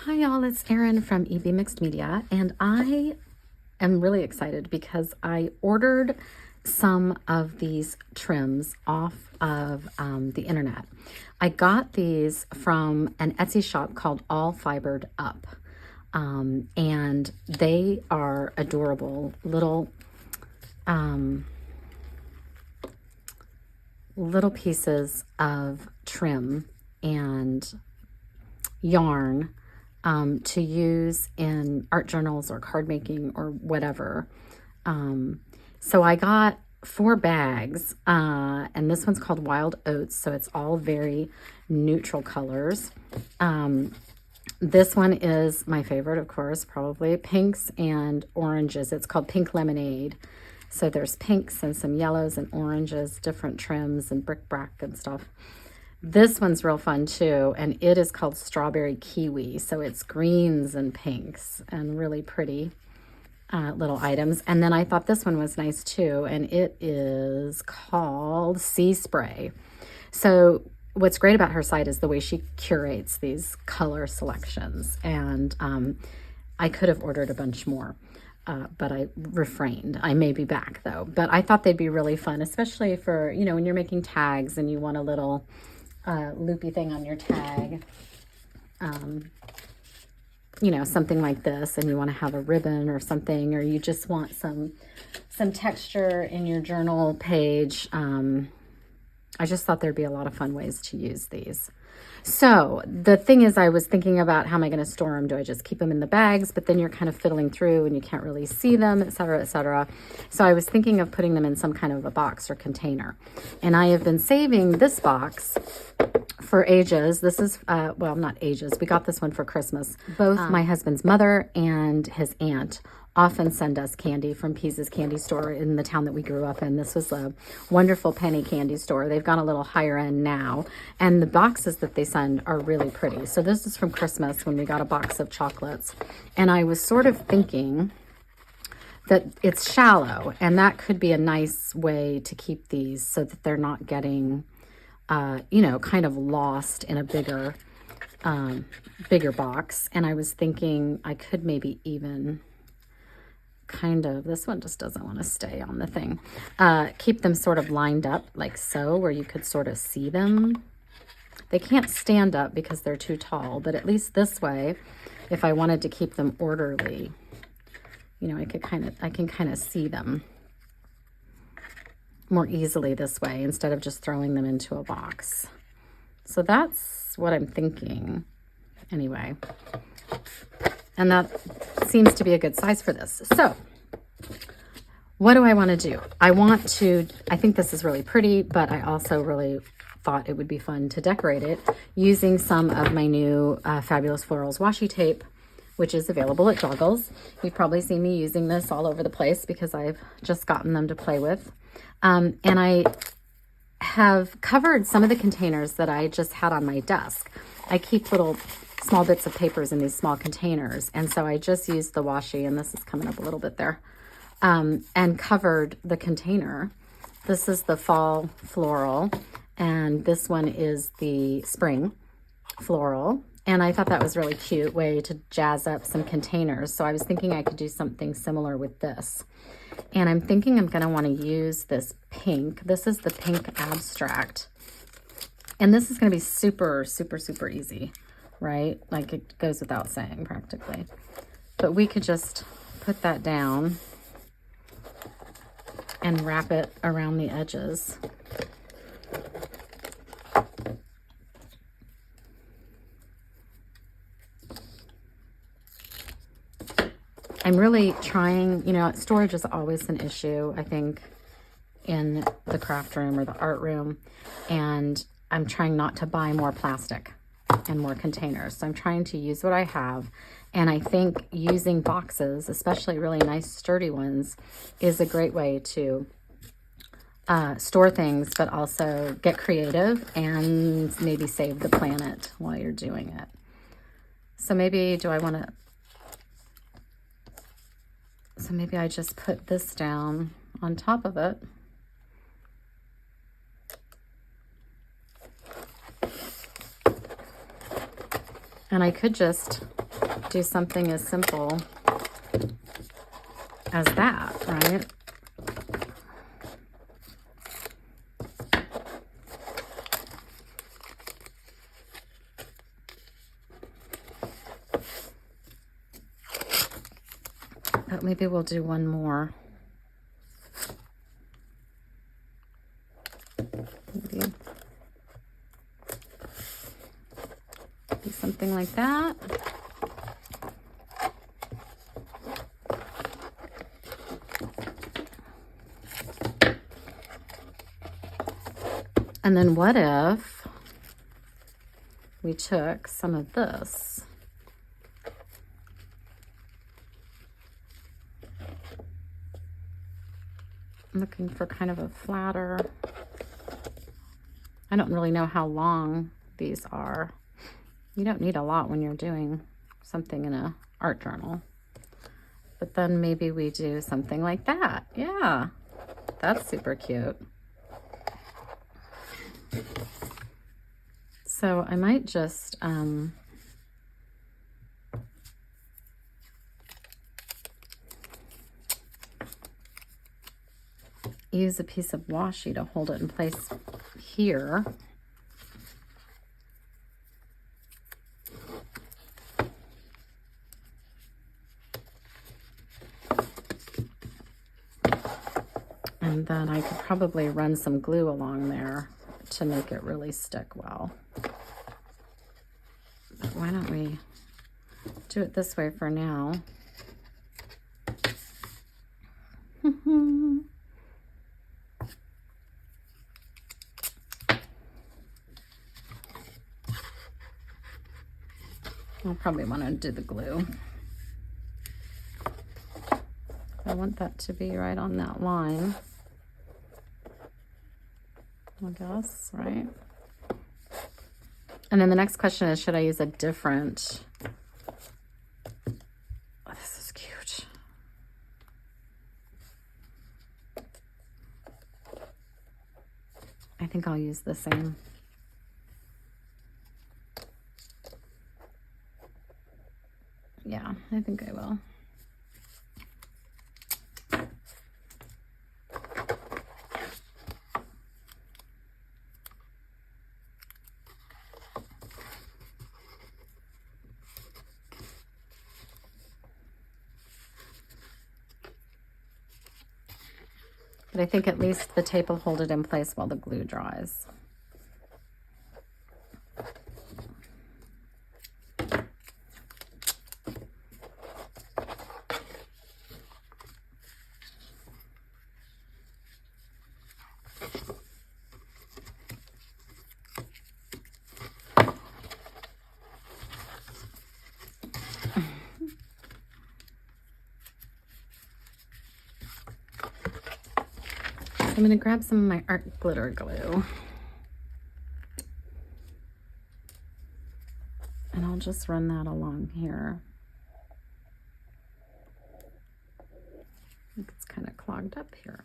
Hi y'all, it's Erin from EB Mixed Media, and I am really excited because I ordered some of these trims off of the internet. I got these from an Etsy shop called All Fibered Up, and they are adorable little pieces of trim and yarn to use in art journals or card making or whatever. So I got 4 bags, and this one's called Wild Oats, so it's all very neutral colors. This one is my favorite, of course, probably pinks and oranges. It's called Pink Lemonade. So there's pinks and some yellows and oranges, different trims and bric brac and stuff. This one's real fun too, and it is called Strawberry Kiwi. So it's greens and pinks and really pretty little items. And then I thought this one was nice too, and it is called Sea Spray. So what's great about her site is the way she curates these color selections, and I could have ordered a bunch more. But I refrained. I may be back though. But I thought they'd be really fun, especially for, when you're making tags and you want a little loopy thing on your tag, something like this, and you want to have a ribbon or something, or you just want some texture in your journal page. I just thought there'd be a lot of fun ways to use these. So the thing is, I was thinking about how am I going to store them? Do I just keep them in the bags? But then you're kind of fiddling through and you can't really see them, et cetera, et cetera. So I was thinking of putting them in some kind of a box or container. And I have been saving this box for ages. This is, well, not ages. We got this one for Christmas. Both my husband's mother and his aunt often send us candy from Pease's Candy Store in the town that we grew up in. This was a wonderful penny candy store. They've gone a little higher end now, and the boxes that they send are really pretty. So this is from Christmas when we got a box of chocolates, and I was sort of thinking that it's shallow, and that could be a nice way to keep these so that they're not getting, kind of lost in a bigger box. And I was thinking I could maybe even this one just doesn't want to stay on the thing. Keep them sort of lined up like so, where you could sort of see them. They can't stand up because they're too tall, but at least this way, if I wanted to keep them orderly, I can kind of see them more easily this way instead of just throwing them into a box. So that's what I'm thinking anyway. And that seems to be a good size for this. So what do I want to do? I think this is really pretty, but I also really thought it would be fun to decorate it using some of my new Fabulous Florals Washi tape, which is available at Joggles. You've probably seen me using this all over the place because I've just gotten them to play with. And I have covered some of the containers that I just had on my desk. I keep little small bits of papers in these small containers, and so I just used the washi, and this is coming up a little bit there, and covered the container. This is the fall floral, and this one is the spring floral, and I thought that was a really cute way to jazz up some containers. So I was thinking I could do something similar with this, and I'm thinking I'm going to want to use this pink. This is the pink abstract, and this is going to be super, super, super easy, right? Like it goes without saying practically. But we could just put that down and wrap it around the edges. I'm really trying, storage is always an issue, I think, in the craft room or the art room. And I'm trying not to buy more plastic and more containers. So I'm trying to use what I have. And I think using boxes, especially really nice sturdy ones, is a great way to store things, but also get creative and maybe save the planet while you're doing it. So maybe I just put this down on top of it. And I could just do something as simple as that, right? But maybe we'll do one more. Maybe do something like that. And then what if we took some of this I'm looking for kind of a flatter. I don't really know how long these are. You don't need a lot when you're doing something in a art journal. But then maybe we do something like that. Yeah, that's super cute. So I might just use a piece of washi to hold it in place here. And then I could probably run some glue along there to make it really stick well. But why don't we do it this way for now? I'll probably want to do the glue. I want that to be right on that line, I guess, right? And then the next question is, should I use a different... Oh, this is cute. I think I'll use the same. Yeah, I think I will. But I think at least the tape will hold it in place while the glue dries. I'm going to grab some of my art glitter glue. And I'll just run that along here. I think it's kind of clogged up here.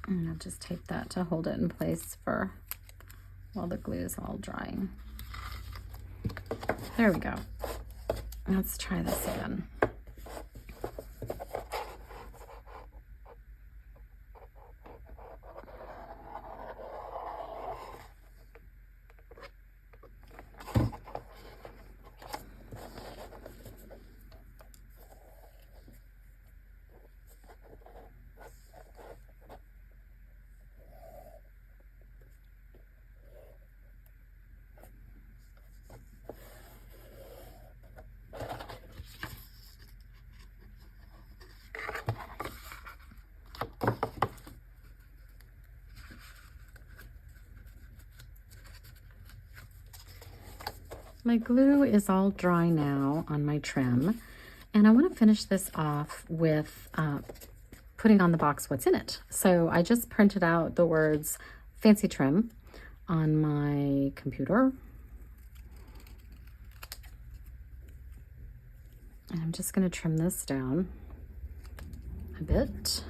And I'll just tape that to hold it in place for while the glue is all drying. There we go. Let's try this again. My glue is all dry now on my trim, and I want to finish this off with putting on the box what's in it. So I just printed out the words fancy trim on my computer. And I'm just going to trim this down a bit.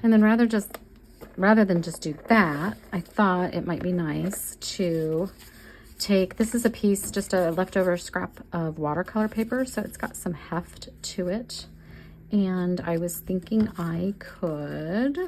And then rather than just do that, I thought it might be nice to take, this is a piece, just a leftover scrap of watercolor paper, so it's got some heft to it. And I was thinking I could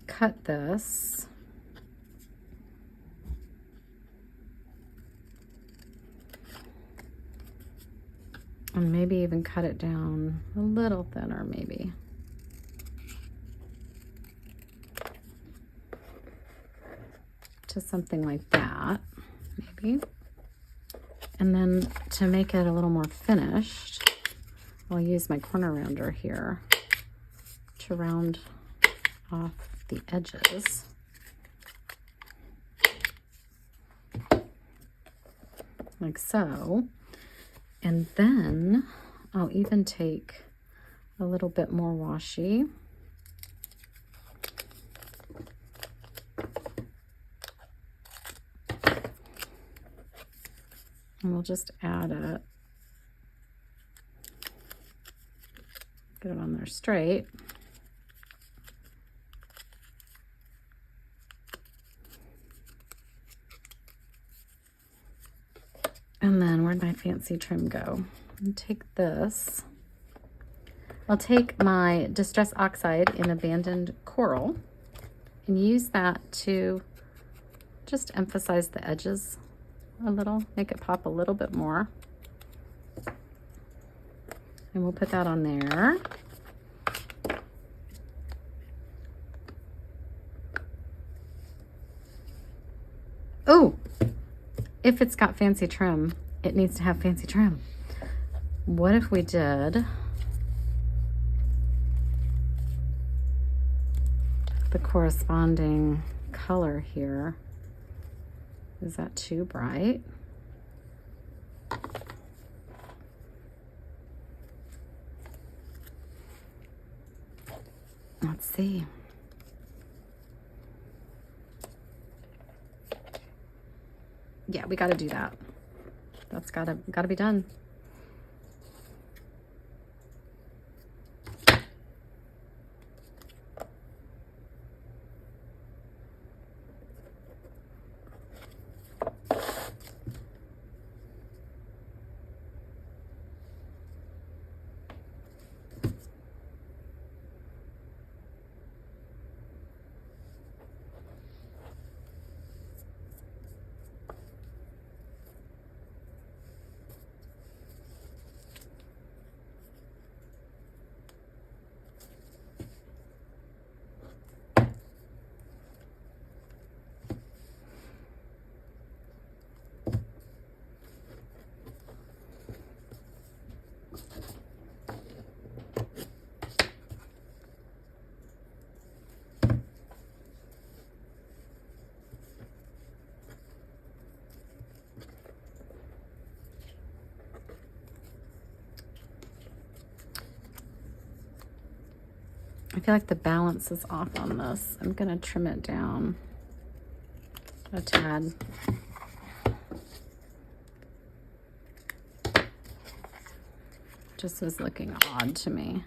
cut this and maybe even cut it down a little thinner, maybe. To something like that, maybe. And then to make it a little more finished, I'll use my corner rounder here to round off the edges. Like so. And then I'll even take a little bit more washi. And we'll just add it. Get it on there straight. And then where'd my fancy trim go? And take this. I'll take my Distress Oxide in Abandoned Coral and use that to just emphasize the edges a little, make it pop a little bit more. And we'll put that on there. Oh, if it's got fancy trim, it needs to have fancy trim. What if we did the corresponding color here? Is that too bright? Let's see. Yeah, we got to do that. That's gotta be done. I feel like the balance is off on this. I'm gonna trim it down a tad. Just was looking odd to me.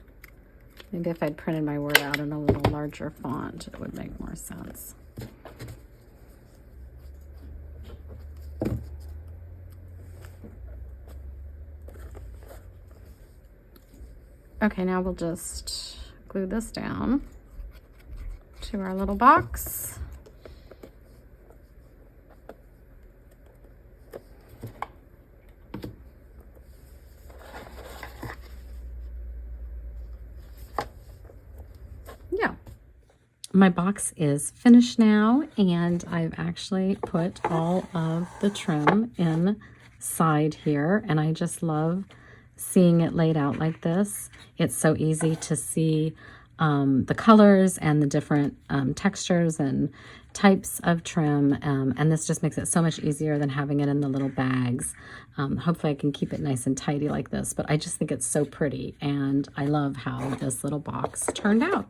Maybe if I'd printed my word out in a little larger font, it would make more sense. Okay, now we'll just glue this down to our little box. Yeah, my box is finished now, and I've actually put all of the trim inside here, and I just love seeing it laid out like this. It's so easy to see the colors and the different textures and types of trim, and this just makes it so much easier than having it in the little bags. Hopefully I can keep it nice and tidy like this, but I just think it's so pretty, and I love how this little box turned out.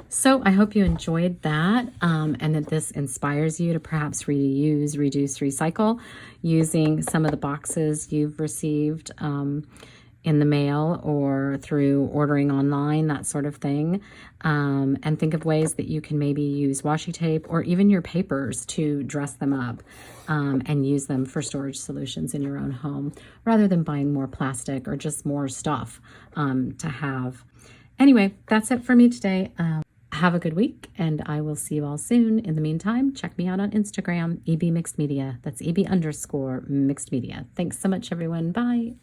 So I hope you enjoyed that, and that this inspires you to perhaps reuse, reduce, recycle using some of the boxes you've received in the mail or through ordering online, that sort of thing. And think of ways that you can maybe use washi tape or even your papers to dress them up and use them for storage solutions in your own home, rather than buying more plastic or just more stuff to have. Anyway, that's it for me today. Have a good week, and I will see you all soon. In the meantime, check me out on Instagram, EB Mixed Media. That's EB_Mixed Media. Thanks so much, everyone. Bye.